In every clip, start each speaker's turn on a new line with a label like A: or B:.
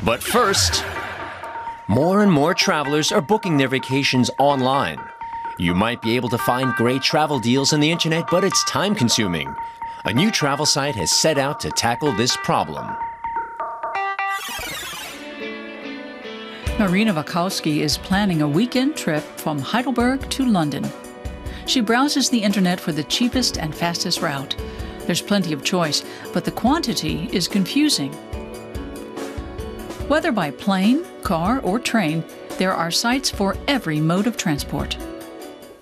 A: But first, more and more travelers are booking their vacations online. You might be able to find great travel deals on the internet, but it's time-consuming. A new travel site has set out to tackle this problem.
B: Marina Wakowski is planning a weekend trip from Heidelberg to London. She browses the internet for the cheapest and fastest route. There's plenty of choice, but the quantity is confusing. Whether by plane, car, or train, there are sites for every mode of transport.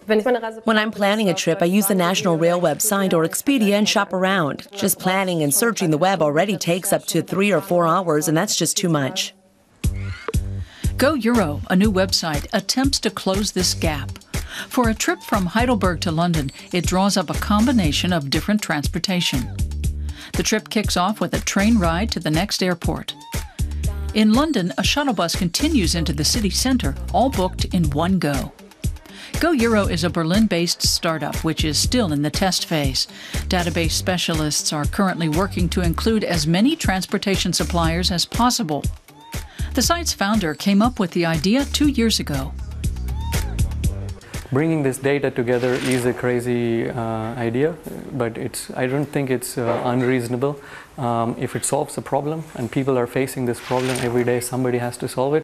C: When I'm planning a trip, I use the National Rail website or Expedia and shop around. Just planning and searching the web already takes up to 3 or 4 hours, and that's just too much.
B: GoEuro, a new website, attempts to close this gap. For a trip from Heidelberg to London, it draws up a combination of different transportation. The trip kicks off with a train ride to the next airport. In London, a shuttle bus continues into the city center, all booked in one go. GoEuro is a Berlin-based startup which is still in the test phase. Database specialists are currently working to include as many transportation suppliers as possible. The site's founder came up with the idea 2 years ago.
D: Bringing this data together is a crazy idea, but I don't think it's unreasonable. If it solves a problem, and people are facing this problem every day, somebody has to solve it.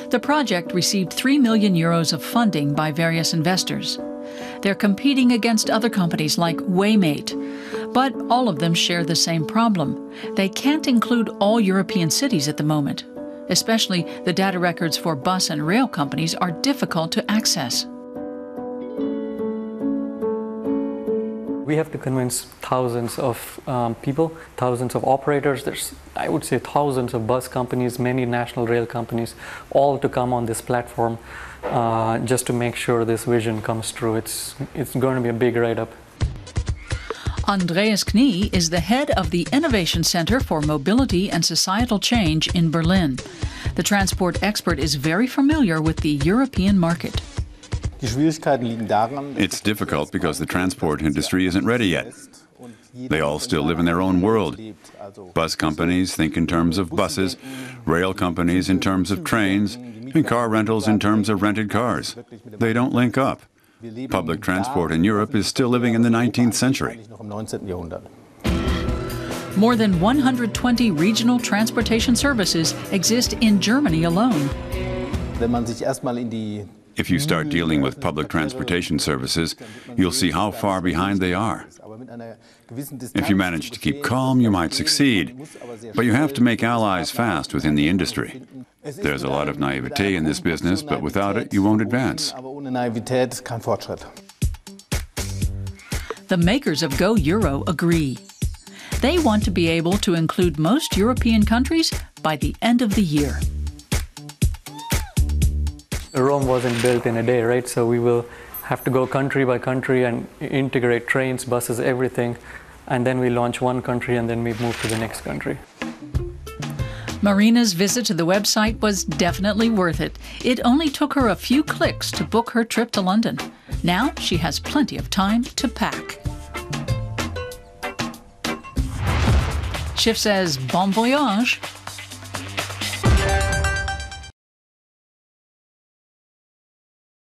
B: The project received 3 million euros of funding by various investors. They're competing against other companies like Waymate, but all of them share the same problem. They can't include all European cities at the moment. Especially, the data records for bus and rail companies are difficult to access.
D: We have to convince thousands of people, thousands of operators. There's, I would say, thousands of bus companies, many national rail companies, all to come on this platform just to make sure this vision comes true. It's going to be a big write-up.
B: Andreas Knie is the head of the Innovation Center for Mobility and Societal Change in Berlin. The transport expert is very familiar with the European market.
E: It's difficult because the transport industry isn't ready yet. They all still live in their own world. Bus companies think in terms of buses, rail companies in terms of trains, and car rentals in terms of rented cars. They don't link up. Public transport in Europe is still living in the 19th century.
B: More than 120 regional transportation services exist in Germany alone.
E: If you start dealing with public transportation services, you'll see how far behind they are. If you manage to keep calm, you might succeed, but you have to make allies fast within the industry. There's a lot of naivete in this business, but without it, you won't advance.
B: The makers of GoEuro agree. They want to be able to include most European countries by the end of the year.
D: Rome wasn't built in a day, right? So we will have to go country by country and integrate trains, buses, everything. And then we launch one country and then we move to the next country.
B: Marina's visit to the website was definitely worth it. It only took her a few clicks to book her trip to London. Now she has plenty of time to pack. Schiff says bon voyage.